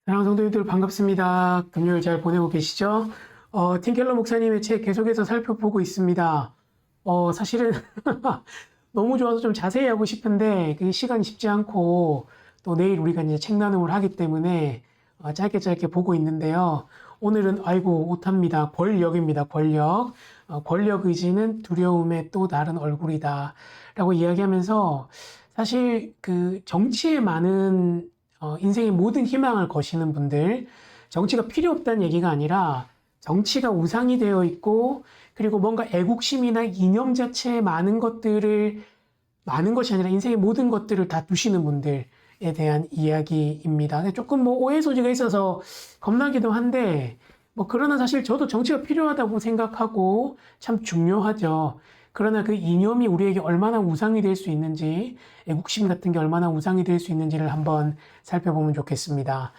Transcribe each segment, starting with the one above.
사랑하는 성도님들 반갑습니다. 금요일 잘 보내고 계시죠? 팀켈러 목사님의 책 계속해서 살펴보고 있습니다. 사실은 너무 좋아서 좀 자세히 하고 싶은데 그게 시간이 쉽지 않고 또 내일 우리가 이제 책 나눔을 하기 때문에 짧게 보고 있는데요. 오늘은 아이고 오탑니다. 권력입니다. 권력. 권력 의지는 두려움의 또 다른 얼굴이다. 라고 이야기하면서 사실 그 정치에 많은 인생의 모든 희망을 거시는 분들, 정치가 필요 없다는 얘기가 아니라 정치가 우상이 되어 있고 그리고 뭔가 애국심이나 이념 자체에 많은 것이 아니라 인생의 모든 것들을 다 두시는 분들에 대한 이야기입니다. 조금 오해 소지가 있어서 겁나기도 한데 그러나 사실 저도 정치가 필요하다고 생각하고 참 중요하죠. 그러나 그 이념이 우리에게 얼마나 우상이 될 수 있는지, 애국심 같은 게 얼마나 우상이 될 수 있는지를 한번 살펴보면 좋겠습니다.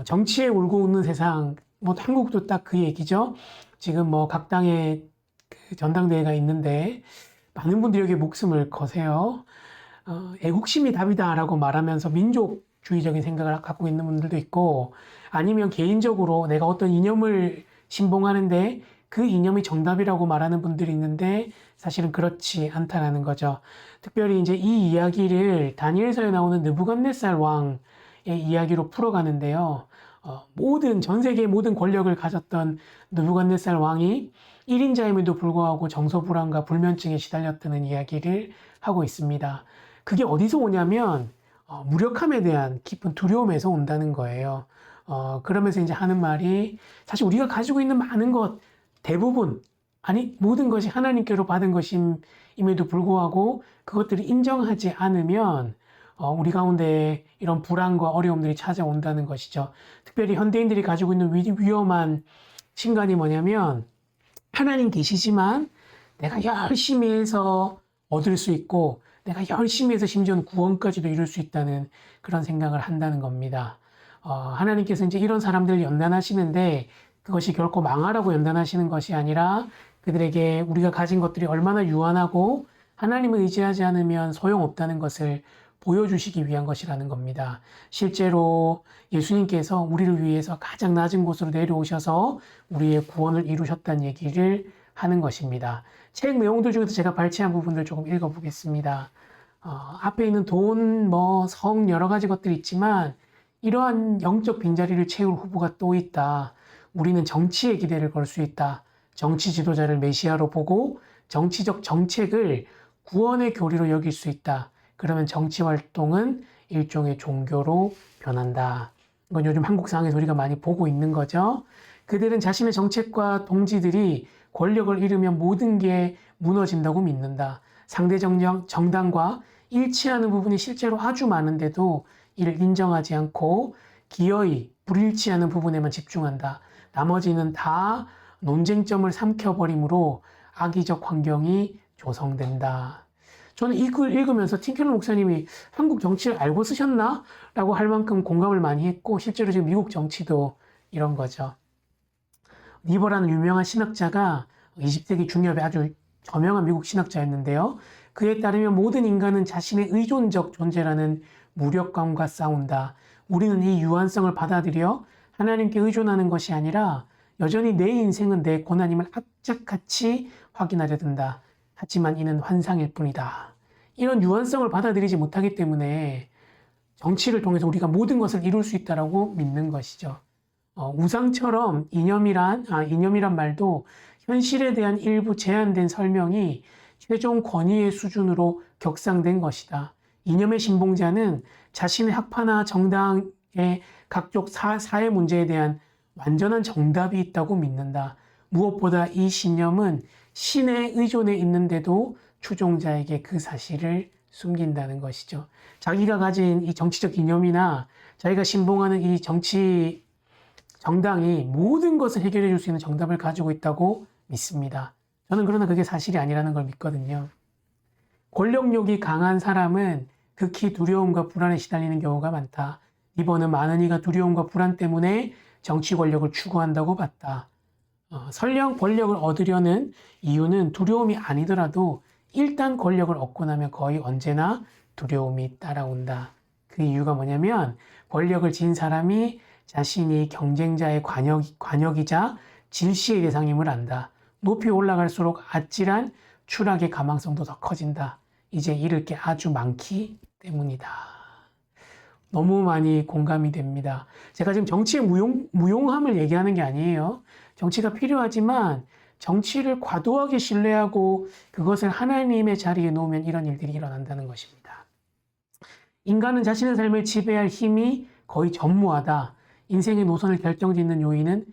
정치에 울고 웃는 세상, 한국도 딱 그 얘기죠. 지금 각 당의 그 전당대회가 있는데, 많은 분들이 여기에 목숨을 거세요. 애국심이 답이다라고 말하면서 민족주의적인 생각을 갖고 있는 분들도 있고, 아니면 개인적으로 내가 어떤 이념을 신봉하는데 그 이념이 정답이라고 말하는 분들이 있는데 사실은 그렇지 않다라는 거죠. 특별히 이제 이 이야기를 다니엘서에 나오는 느부갓네살 왕의 이야기로 풀어가는데요. 전 세계의 모든 권력을 가졌던 느부갓네살 왕이 1인자임에도 불구하고 정서불안과 불면증에 시달렸다는 이야기를 하고 있습니다. 그게 어디서 오냐면 무력함에 대한 깊은 두려움에서 온다는 거예요. 그러면서 이제 하는 말이 사실 우리가 가지고 있는 많은 것 대부분 모든 것이 하나님께로 받은 것임에도 불구하고 그것들을 인정하지 않으면 우리 가운데 이런 불안과 어려움들이 찾아온다는 것이죠. 특별히 현대인들이 가지고 있는 위험한 신간이 뭐냐면 하나님 계시지만 내가 열심히 해서 얻을 수 있고 내가 열심히 해서 심지어는 구원까지도 이룰 수 있다는 그런 생각을 한다는 겁니다. 하나님께서 이제 이런 사람들을 연단하시는데 그것이 결코 망하라고 연단하시는 것이 아니라 그들에게 우리가 가진 것들이 얼마나 유한하고 하나님을 의지하지 않으면 소용없다는 것을 보여주시기 위한 것이라는 겁니다. 실제로 예수님께서 우리를 위해서 가장 낮은 곳으로 내려오셔서 우리의 구원을 이루셨다는 얘기를 하는 것입니다. 책 내용들 중에서 제가 발췌한 부분들 조금 읽어보겠습니다. 앞에 있는 돈, 성 여러 가지 것들이 있지만 이러한 영적 빈자리를 채울 후보가 또 있다. 우리는 정치에 기대를 걸 수 있다. 정치 지도자를 메시아로 보고 정치적 정책을 구원의 교리로 여길 수 있다. 그러면 정치 활동은 일종의 종교로 변한다. 이건 요즘 한국 상황에서 우리가 많이 보고 있는 거죠. 그들은 자신의 정책과 동지들이 권력을 잃으면 모든 게 무너진다고 믿는다. 상대 정당과 일치하는 부분이 실제로 아주 많은데도 이를 인정하지 않고 기어이 불일치하는 부분에만 집중한다. 나머지는 다 논쟁점을 삼켜버리므로 악의적 환경이 조성된다. 저는 이 글 읽으면서 팀켈러 목사님이 한국 정치를 알고 쓰셨나? 라고 할 만큼 공감을 많이 했고 실제로 지금 미국 정치도 이런 거죠. 니버라는 유명한 신학자가 20세기 중엽에 아주 저명한 미국 신학자였는데요. 그에 따르면 모든 인간은 자신의 의존적 존재라는 무력감과 싸운다. 우리는 이 유한성을 받아들여 하나님께 의존하는 것이 아니라 여전히 내 인생은 내 고난임을 악착같이 확인하려 든다. 하지만 이는 환상일 뿐이다. 이런 유한성을 받아들이지 못하기 때문에 정치를 통해서 우리가 모든 것을 이룰 수 있다고 믿는 것이죠. 우상처럼 이념이란 말도 현실에 대한 일부 제한된 설명이 최종 권위의 수준으로 격상된 것이다. 이념의 신봉자는 자신의 학파나 정당의 각종 사회 문제에 대한 완전한 정답이 있다고 믿는다. 무엇보다 이 신념은 신의 의존에 있는데도 추종자에게 그 사실을 숨긴다는 것이죠. 자기가 가진 이 정치적 이념이나 자기가 신봉하는 이 정당이 모든 것을 해결해 줄 수 있는 정답을 가지고 있다고 믿습니다. 저는 그러나 그게 사실이 아니라는 걸 믿거든요. 권력욕이 강한 사람은 극히 두려움과 불안에 시달리는 경우가 많다. 이번은 많은 이가 두려움과 불안 때문에 정치 권력을 추구한다고 봤다. 설령 권력을 얻으려는 이유는 두려움이 아니더라도 일단 권력을 얻고 나면 거의 언제나 두려움이 따라온다. 그 이유가 뭐냐면 권력을 쥔 사람이 자신이 경쟁자의 관역이자 질시의 대상임을 안다. 높이 올라갈수록 아찔한 추락의 가망성도 더 커진다. 이제 잃을 게 아주 많기 때문이다. 너무 많이 공감이 됩니다. 제가 지금 정치의 무용함을 얘기하는 게 아니에요. 정치가 필요하지만 정치를 과도하게 신뢰하고 그것을 하나님의 자리에 놓으면 이런 일들이 일어난다는 것입니다. 인간은 자신의 삶을 지배할 힘이 거의 전무하다. 인생의 노선을 결정짓는 요인의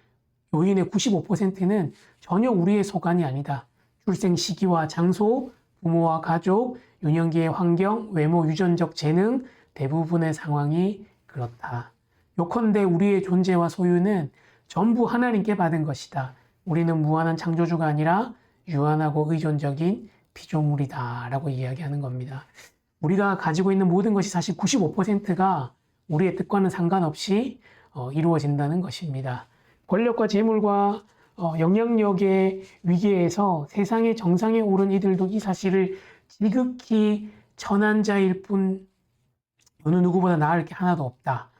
95%는 전혀 우리의 소관이 아니다. 출생 시기와 장소, 부모와 가족, 유년기의 환경, 외모, 유전적 재능, 대부분의 상황이 그렇다. 요컨대 우리의 존재와 소유는 전부 하나님께 받은 것이다. 우리는 무한한 창조주가 아니라 유한하고 의존적인 피조물이다 라고 이야기하는 겁니다. 우리가 가지고 있는 모든 것이 사실 95%가 우리의 뜻과는 상관없이 이루어진다는 것입니다. 권력과 재물과 영향력의 위기에서 세상의 정상에 오른 이들도 이 사실을 지극히 천한 자일 뿐 어느 누구보다 나을 게 하나도 없다.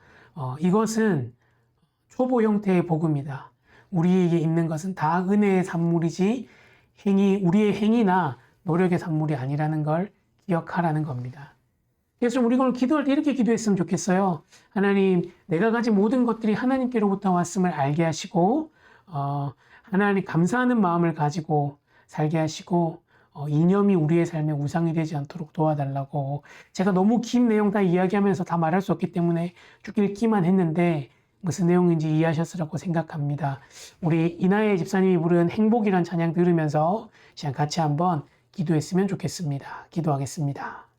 이것은 초보 형태의 복음이다. 우리에게 있는 것은 다 은혜의 산물이지 우리의 행위나 노력의 산물이 아니라는 걸 기억하라는 겁니다. 그래서 우리가 오늘 기도할 때 이렇게 기도했으면 좋겠어요. 하나님, 내가 가진 모든 것들이 하나님께로부터 왔음을 알게 하시고 하나님 감사하는 마음을 가지고 살게 하시고 이념이 우리의 삶에 우상이 되지 않도록 도와달라고. 제가 너무 긴 내용 다 이야기하면서 다 말할 수 없기 때문에 쭉 읽기만 했는데 무슨 내용인지 이해하셨으라고 생각합니다. 우리 이나혜 집사님이 부른 행복이란 찬양 들으면서 시간 같이 한번 기도했으면 좋겠습니다. 기도하겠습니다.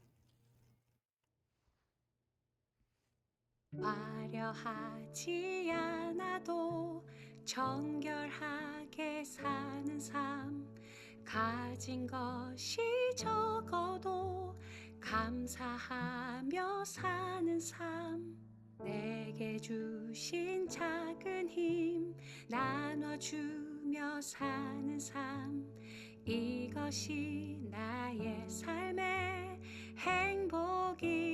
화려하지 않아도 정결하게 사는 삶, 가진 것이 적어도 감사하며 사는 삶, 내게 주신 작은 힘 나눠주며 사는 삶, 이것이 나의 삶의 행복이라오.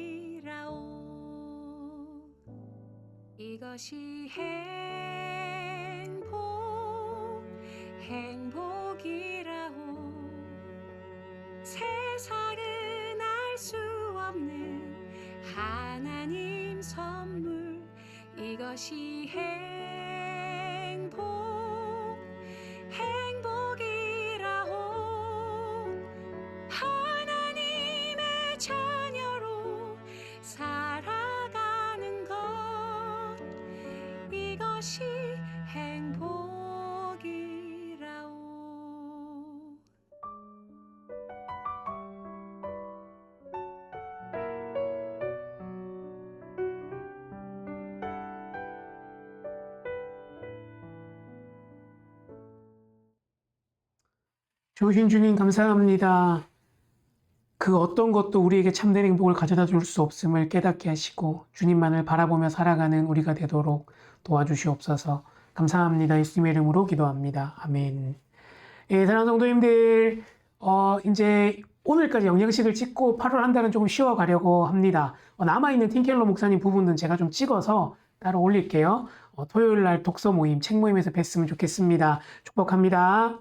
이것이 행복이라오. 세상은 알 수 없는 하나님 선물, 이것이 행복이라오. 하나님의 자녀로 살아가는 것, 이것이 행복이라오. 주신 주님 감사합니다. 그 어떤 것도 우리에게 참된 행복을 가져다 줄 수 없음을 깨닫게 하시고 주님만을 바라보며 살아가는 우리가 되도록 도와주시옵소서. 감사합니다. 예수님의 이름으로 기도합니다. 아멘. 예, 사랑하는 성도님들, 이제 오늘까지 영양식을 찍고 8월 한 달은 조금 쉬어가려고 합니다. 남아있는 팀켈러 목사님 부분은 제가 좀 찍어서 따로 올릴게요. 토요일 날 독서 모임, 책 모임에서 뵀으면 좋겠습니다. 축복합니다.